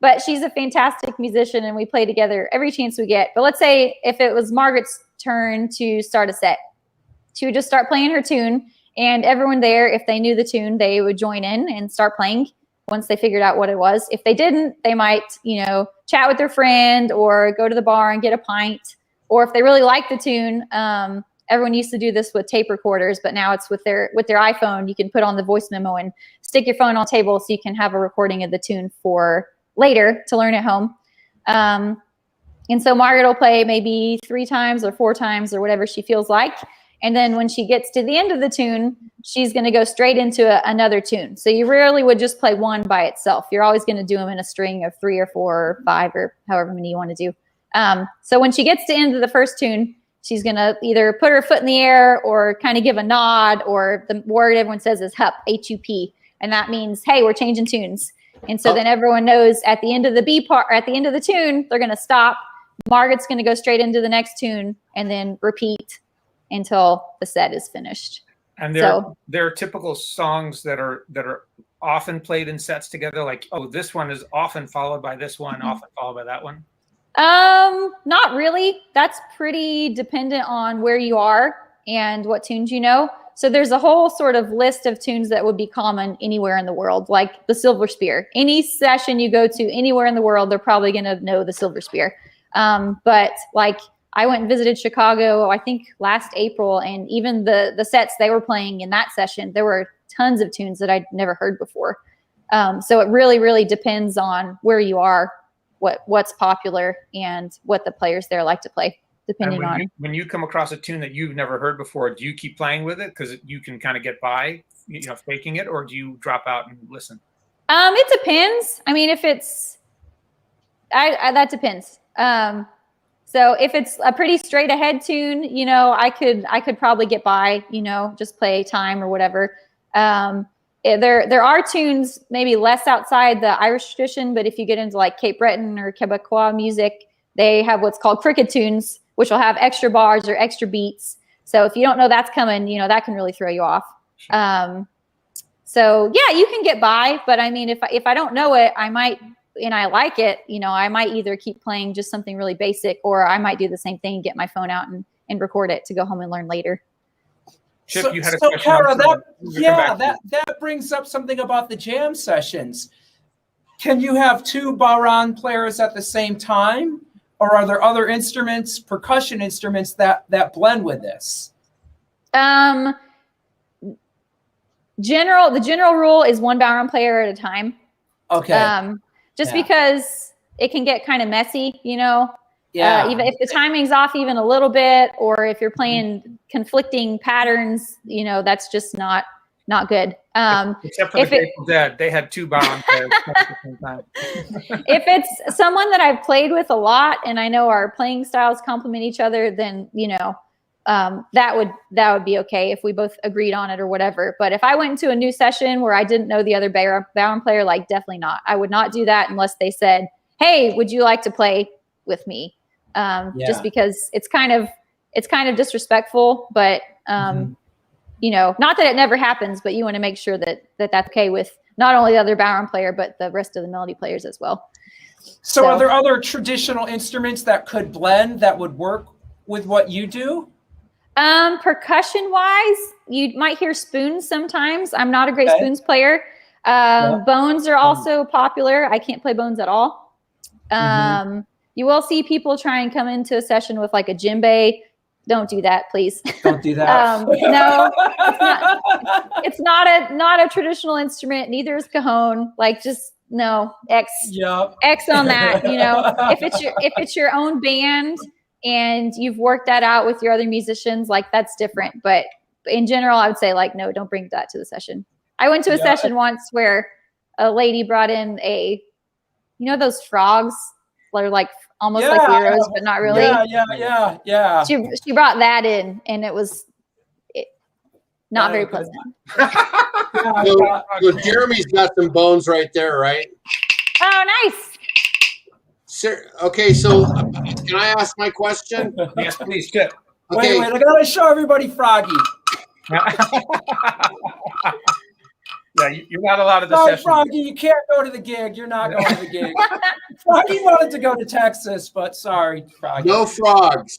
but she's a fantastic musician, and we play together every chance we get. But let's say if it was Margaret's turn to start a set, she would just start playing her tune, and everyone there, if they knew the tune, they would join in and start playing once they figured out what it was. If they didn't, they might, chat with their friend or go to the bar and get a pint. Or if they really like the tune, everyone used to do this with tape recorders, but now it's with their iPhone. You can put on the voice memo and stick your phone on the table so you can have a recording of the tune for later to learn at home. And so Margaret will play maybe 3 times or 4 times or whatever she feels like. And then when she gets to the end of the tune, she's going to go straight into another tune. So you rarely would just play one by itself. You're always going to do them in a string of 3 or 4 or 5 or however many you want to do. So when she gets to the end of the first tune, she's going to either put her foot in the air or kind of give a nod, or the word everyone says is hup, H-U-P. And that means, hey, we're changing tunes. And so then everyone knows at the end of the B part, or at the end of the tune, they're going to stop. Margaret's going to go straight into the next tune and then repeat until the set is finished. And there are typical songs that are often played in sets together, like, oh, this one is often followed by this one, often followed by that one. Not really. That's pretty dependent on where you are and what tunes you know. So there's a whole sort of list of tunes that would be common anywhere in the world, like the Silver Spear. Any session you go to anywhere in the world, they're probably going to know the Silver Spear. But like, I went and visited Chicago, I think last April, and even the sets they were playing in that session, there were tons of tunes that I'd never heard before. So it really, really depends on where you are, what's popular, and what the players there like to play, depending on. When you come across a tune that you've never heard before, do you keep playing with it because you can kind of get by, faking it, or do you drop out and listen? It depends. I mean, if it's, that depends. So if it's a pretty straight ahead tune, I could probably get by, just play time or whatever. There are tunes maybe less outside the Irish tradition, but if you get into like Cape Breton or Quebecois music, they have what's called cricket tunes, which will have extra bars or extra beats. So if you don't know that's coming, that can really throw you off. Sure. So yeah, you can get by, but I mean, if I don't know it, I might, and I like it, I might either keep playing just something really basic, or I might do the same thing, get my phone out and record it to go home and learn later. Chip, you had a question. Cara, that brings up something about the jam sessions. Can you have 2 bodhrán players at the same time, or are there other instruments, percussion instruments that blend with this? The general rule is one bodhrán player at a time. Okay. Just because it can get kind of messy, you know. Yeah. Even if the timing's off even a little bit, or if you're playing conflicting patterns, you know, that's just not good. Except for the Grateful Dead, they had 2 bodhrán players at the same time. If it's someone that I've played with a lot and I know our playing styles complement each other, then, you know, that would be okay if we both agreed on it or whatever. But if I went into a new session where I didn't know the other bodhrán player, like, definitely not. I would not do that unless they said, "Hey, would you like to play with me?" Just because it's kind of disrespectful, but you know, not that it never happens, but you want to make sure that that's okay with not only the other bodhrán player, but the rest of the melody players as well. So are there other traditional instruments that could blend that would work with what you do? Percussion wise, you might hear spoons sometimes. I'm not a great spoons player. Bones are also popular. I can't play bones at all. You will see people try and come into a session with like a djembe. Don't do that, please. Don't do that. No, it's not a traditional instrument. Neither is cajon. Like, just no, X on that. You know, if it's your own band and you've worked that out with your other musicians, like, that's different. But in general, I would say, like, no, don't bring that to the session. I went to a session once where a lady brought in those frogs that are like almost like heroes, but not really. Yeah. She brought that in, and it was not very pleasant. So Jeremy's got some bones right there, right? Oh, nice. Sir, okay, so can I ask my question? Yes, please, Chip. Okay. Wait, I gotta show everybody Froggy. Yeah, you're not allowed to the Sorry, session. Froggy, you can't go to the gig. You're not going to the gig. Froggy wanted to go to Texas, but sorry, Froggy. No frogs.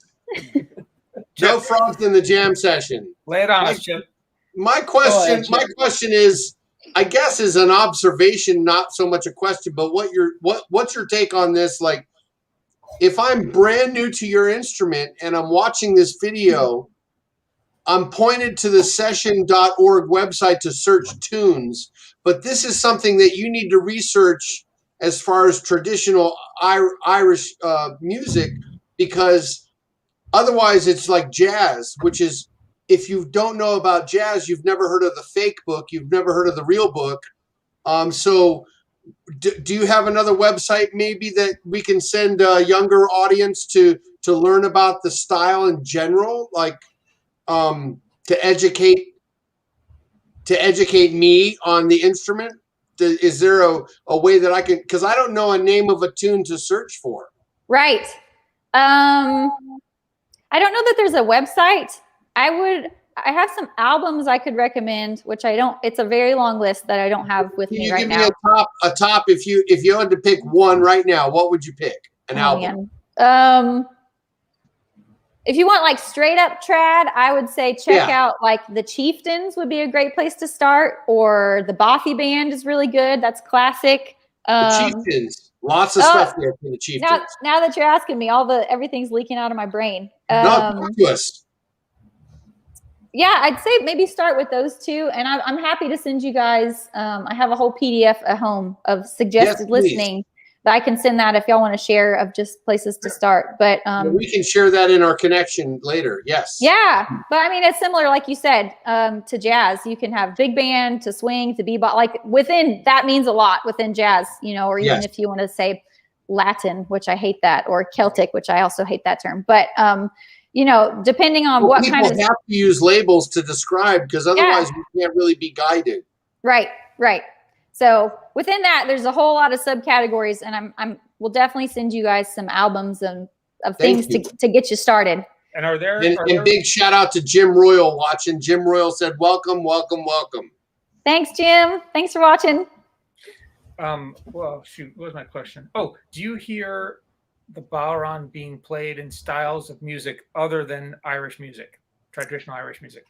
No frogs in the jam session. Lay it on us, Chip. My question is, I guess, is an observation, not so much a question, but what's your take on this? Like, if I'm brand new to your instrument and I'm watching this video, I'm pointed to the session.org website to search tunes, but this is something that you need to research as far as traditional Irish music, because otherwise it's like jazz, which is, if you don't know about jazz, you've never heard of the fake book, you've never heard of the real book. So do you have another website maybe that we can send a younger audience to learn about the style in general, like to educate me on the instrument? Is there a way that I can, because I don't know a name of a tune to search for. Right. I don't know that there's a website. I have some albums I could recommend, which I don't, it's a very long list that I don't have with me right now. Can you give me a top, if you had to pick one right now, what would you pick? An album? If you want like straight up trad, I would say check out like the Chieftains would be a great place to start, or the Bothy Band is really good. That's classic. The Chieftains, lots of stuff there for the Chieftains. Now that you're asking me, everything's leaking out of my brain. Talk to us. Yeah, I'd say maybe start with those two, and I'm happy to send you guys. I have a whole PDF at home of suggested listening that I can send that if y'all want to share, of just places to start. But we can share that in our connection later. Yes. Yeah, but I mean, it's similar, like you said, to jazz. You can have big band to swing to bebop. Like within that means a lot within jazz, or even if you want to say Latin, which I hate that, or Celtic, which I also hate that term. But depending on what kind of, people have to use labels to describe, because otherwise we can't really be guided. Right. So within that, there's a whole lot of subcategories, and we'll definitely send you guys some albums of things to get you started. And are there big shout out to Jim Royal watching. Jim Royal said, "Welcome, welcome, welcome." Thanks, Jim. Thanks for watching. Well, shoot, what was my question? Oh, do you hear the bodhrán being played in styles of music other than Irish music, traditional Irish music?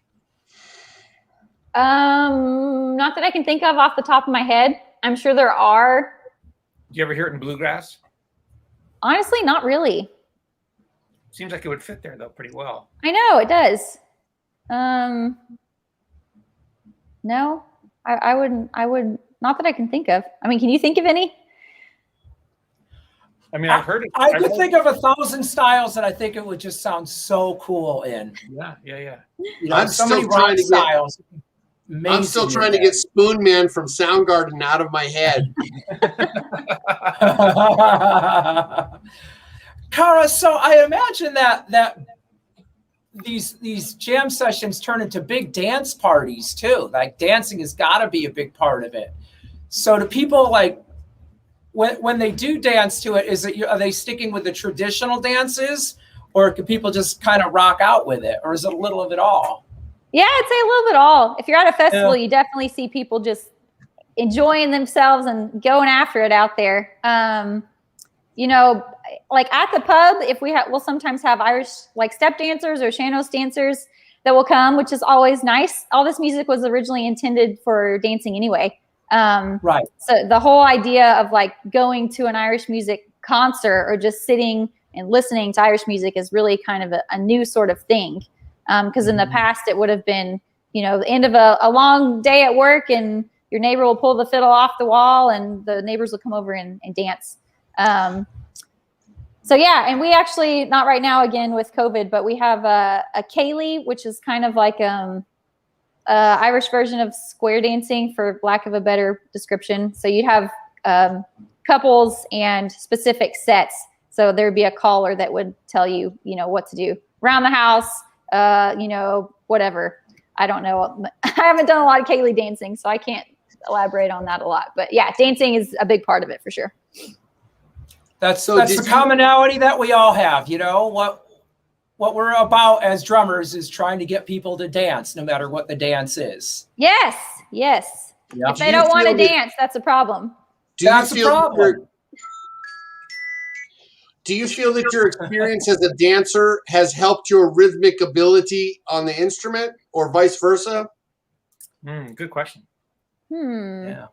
Not that I can think of off the top of my head. I'm sure there are. Do you ever hear it in bluegrass? Honestly, not really. Seems like it would fit there though pretty well. I know it does. No, I wouldn't. Not that I can think of. I mean, can you think of any? I mean, I've heard it. I could think of 1,000 styles that I think it would just sound so cool in. Yeah. You know, I'm so still many trying rock to get- styles. I'm still Amazing trying to get Spoon Man from Soundgarden out of my head. Cara, so I imagine that these jam sessions turn into big dance parties too. Like dancing has got to be a big part of it. So do people like when they do dance to it? Are they sticking with the traditional dances, or can people just kind of rock out with it, or is it a little of it all? Yeah, I'd say a little bit all. If you're at a festival, you definitely see people just enjoying themselves and going after it out there. You know, like at the pub, if we'll sometimes have Irish like step dancers or Sean-Nós dancers that will come, which is always nice. All this music was originally intended for dancing anyway. Right. So the whole idea of like going to an Irish music concert or just sitting and listening to Irish music is really kind of a new sort of thing. Because in the past it would have been, you know, the end of a long day at work and your neighbor will pull the fiddle off the wall and the neighbors will come over and dance. So yeah, and we actually, not right now again with COVID, but we have a ceilidh, which is kind of like Irish version of square dancing, for lack of a better description. So you'd have couples and specific sets. So there'd be a caller that would tell you, you know, what to do around the house, you know, whatever. I don't know. I haven't done a lot of ceilidh dancing, so I can't elaborate on that a lot. But yeah, dancing is a big part of it for sure. That's the commonality that we all have. You know, what we're about as drummers is trying to get people to dance, no matter what the dance is. Yes. Yep. If they don't want to dance, that's a problem. That's a problem. Do you feel that your experience as a dancer has helped your rhythmic ability on the instrument, or vice versa? Good question. Yeah.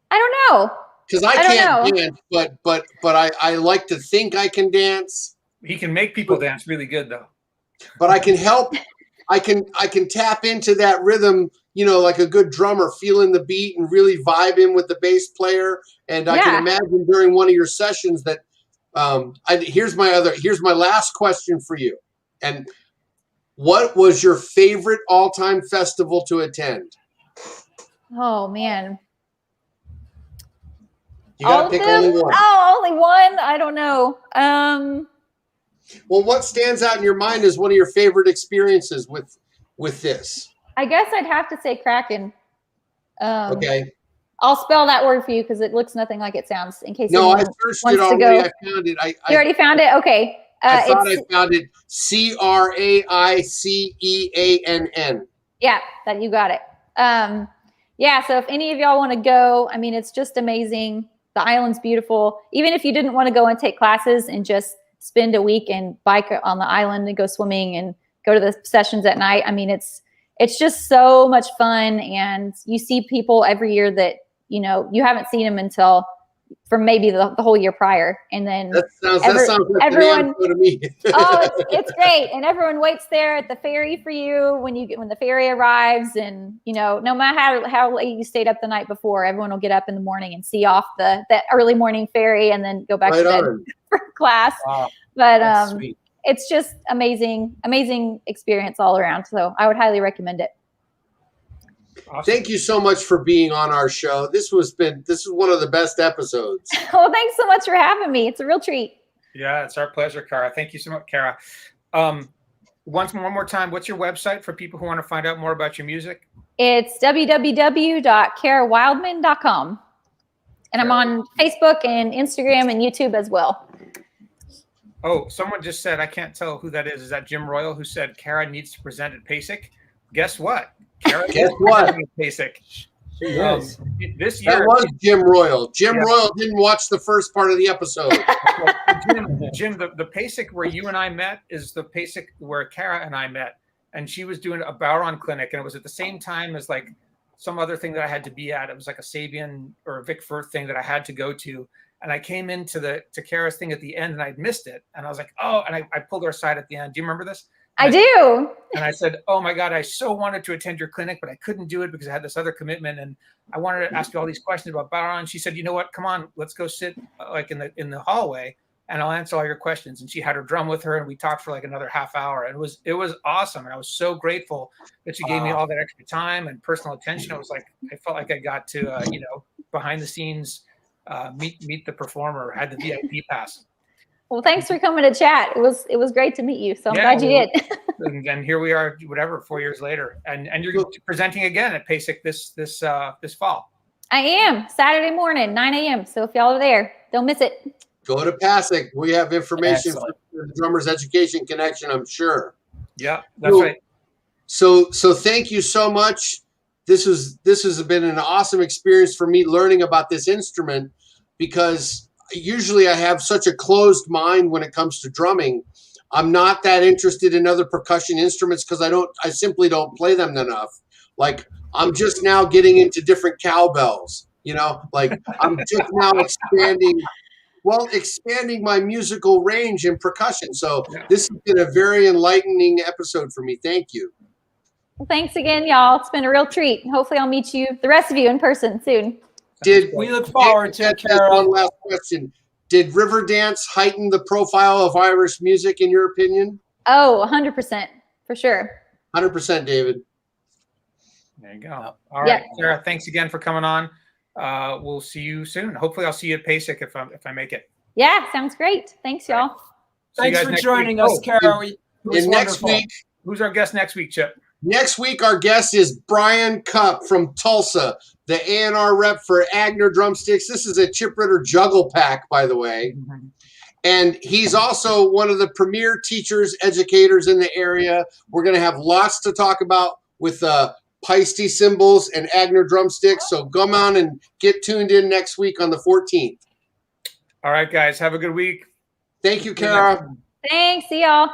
I don't know. Because I can't dance, but I like to think I can dance. He can make people dance really good though. But I can help. I can tap into that rhythm, you know, like a good drummer, feeling the beat and really vibing with the bass player. And I can imagine during one of your sessions that here's my last question for you. And what was your favorite all-time festival to attend? Oh man. You got to pick only one. Oh, only one? I don't know. Well, what stands out in your mind as one of your favorite experiences with this? I guess I'd have to say Kraken. Okay. I'll spell that word for you because it looks nothing like it sounds. In case no, I anyone searched wants it already. to go. I found it. You already found it? Okay. I thought I found it. CRAICEANN. Yeah, that you got it. Yeah. So if any of y'all want to go, I mean, it's just amazing. The island's beautiful. Even if you didn't want to go and take classes and just spend a week and bike on the island and go swimming and go to the sessions at night. I mean, it's just so much fun. And you see people every year that, you know, you haven't seen them until for maybe the whole year prior. And then that sounds like everyone to me. Oh, it's great. And everyone waits there at the ferry for you when the ferry arrives. And, you know, no matter how late you stayed up the night before, everyone will get up in the morning and see off that early morning ferry and then go back to bed for class. Wow. But it's just amazing experience all around. So I would highly recommend it. Awesome. Thank you so much for being on our show. This is one of the best episodes. Well, thanks so much for having me. It's a real treat. Yeah, it's our pleasure, Cara. Thank you so much, Cara. One more time, what's your website for people who want to find out more about your music? It's www.carawildman.com. And I'm on Facebook and Instagram and YouTube as well. Oh, someone just said, I can't tell who that is. Is that Jim Royal who said Cara needs to present at PASIC? Guess what? Cara Guess what? PASIC. This year, that was Jim Royal. Jim Royal didn't watch the first part of the episode. Jim, the PASIC where you and I met is the PASIC where Cara and I met. And she was doing a bodhrán clinic. And it was at the same time as like some other thing that I had to be at. It was like a Sabian or a Vic Firth thing that I had to go to. And I came into to Cara's thing at the end and I'd missed it. And I was like, oh, and I pulled her aside at the end. Do you remember this? I do. And I said, oh my God, I so wanted to attend your clinic, but I couldn't do it because I had this other commitment. And I wanted to ask you all these questions about bodhrán. And she said, you know what, come on, let's go sit like in the hallway and I'll answer all your questions. And she had her drum with her and we talked for like another half hour. And it was awesome. And I was so grateful that she gave me all that extra time and personal attention. I felt like I got to, behind the scenes, meet the performer, had the VIP pass. Well, thanks for coming to chat. It was great to meet you. So I'm glad you did. And here we are, 4 years later, and you're presenting again at PASIC this fall. I am Saturday morning, 9 a.m. So if y'all are there, don't miss it. Go to PASIC. We have information Excellent. for the Drummers Education Connection, I'm sure. Yeah, that's right. So thank you so much. This has been an awesome experience for me learning about this instrument, because usually I have such a closed mind when it comes to drumming. I'm not that interested in other percussion instruments because I simply don't play them enough. Like, I'm just now getting into different cowbells, like I'm just now expanding my musical range in percussion. So this has been a very enlightening episode for me. Thank you. Well, thanks again, y'all. It's been a real treat. Hopefully I'll meet you, the rest of you, in person soon. We look forward to it, Cara. One last question. Did River Dance heighten the profile of Irish music, in your opinion? Oh, 100%, for sure. 100%, David. There you go. All right, Sarah, thanks again for coming on. We'll see you soon. Hopefully I'll see you at PASIC if I make it. Yeah, sounds great. Thanks, y'all. Thanks for joining us, Cara. Next week, who's our guest next week, Chip? Next week, our guest is Brian Cupp from Tulsa, the A&R rep for Agner Drumsticks. This is a Chip Ritter juggle pack, by the way. Mm-hmm. And he's also one of the premier teachers, educators in the area. We're going to have lots to talk about with Peisty cymbals and Agner drumsticks. So come on and get tuned in next week on the 14th. All right, guys. Have a good week. Thank you, Cara. Thanks. See y'all.